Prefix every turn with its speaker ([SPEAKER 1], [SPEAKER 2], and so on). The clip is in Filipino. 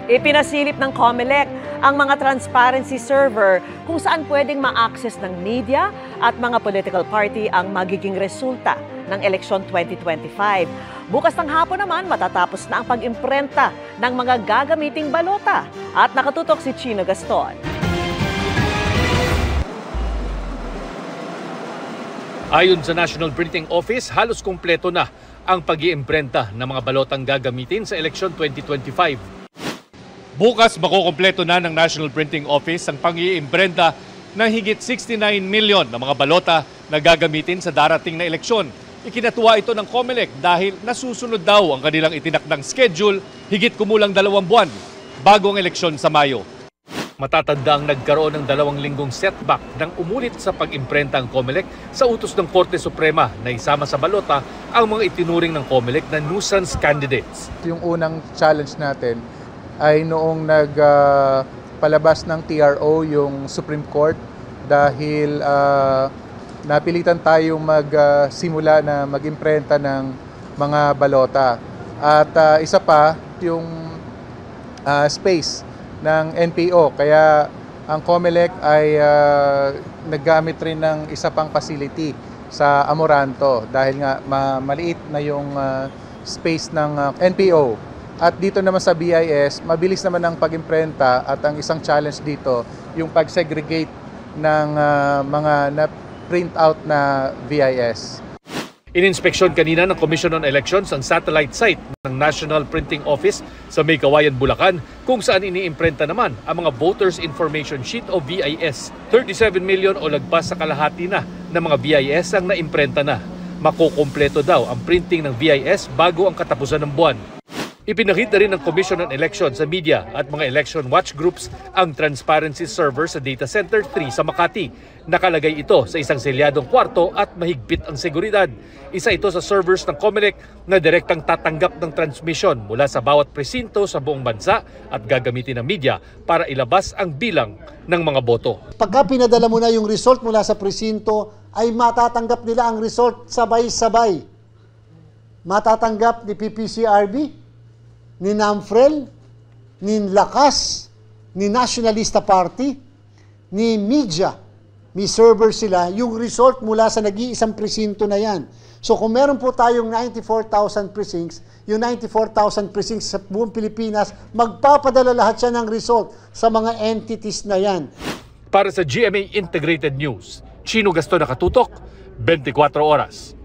[SPEAKER 1] Ipinasilip ng COMELEC ang mga transparency server kung saan pwedeng ma-access ng media at mga political party ang magiging resulta ng eleksyon 2025. Bukas ng hapon naman matatapos na ang pag-imprenta ng mga gagamiting balota. At nakatutok si Chino Gaston.
[SPEAKER 2] Ayon sa National Printing Office, halos kumpleto na ang pag-iimprenta ng mga balotang gagamitin sa eleksyon 2025. Bukas, makukumpleto na ng National Printing Office ang pag-iimprenta ng higit 69 million na mga balota na gagamitin sa darating na eleksyon. Ikinatuwa ito ng COMELEC dahil nasusunod daw ang kanilang itinakdang schedule higit kumulang 2 buwan bago ang eleksyon sa Mayo. Matatanda ang nagkaroon ng 2 linggong setback nang umulit sa pag-imprenta ang COMELEC sa utos ng Korte Suprema na isama sa balota ang mga itinuring ng COMELEC na nuisance candidates.
[SPEAKER 3] Yung unang challenge natin ay noong nagpalabas ng TRO yung Supreme Court dahil napilitan tayong magsimula na mag-imprenta ng mga balota. At isa pa yung space ng NPO. Kaya ang COMELEC ay naggamit rin ng isa pang facility sa Amoranto dahil nga maliit na yung space ng NPO. At dito naman sa BIS, mabilis naman ang pag-imprenta at ang isang challenge dito, yung pag-segregate ng mga na-print out na VIS.
[SPEAKER 2] Ininspeksyon kanina ng Commission on Elections ang satellite site ng National Printing Office sa May Kawayan, Bulacan, kung saan iniimprenta naman ang mga Voters Information Sheet o VIS. 37 million o lagpas sa kalahati na ng mga VIS ang naimprenta na. Makukumpleto daw ang printing ng VIS bago ang katapusan ng buwan. Ipinakita rin ng Commission on Elections sa media at mga election watch groups ang transparency server sa Data Center 3 sa Makati. Nakalagay ito sa isang selyadong kwarto at mahigpit ang seguridad. Isa ito sa servers ng COMELEC na direktang tatanggap ng transmission mula sa bawat presinto sa buong bansa at gagamitin ng media para ilabas ang bilang ng mga boto.
[SPEAKER 4] Pagka pinadala mo na yung result mula sa presinto, ay matatanggap nila ang result sabay-sabay. Matatanggap ni PPCRB, ni NAMFREL, ni Lakas, ni Nationalista Party, ni media. May server sila, yung result mula sa nag-iisang presinto na yan. So kung meron po tayong 94,000 precincts, yung 94,000 precincts sa buong Pilipinas, magpapadala lahat siya ng result sa mga entities na yan.
[SPEAKER 2] Para sa GMA Integrated News, Chino Gaston, nakatutok, 24 oras.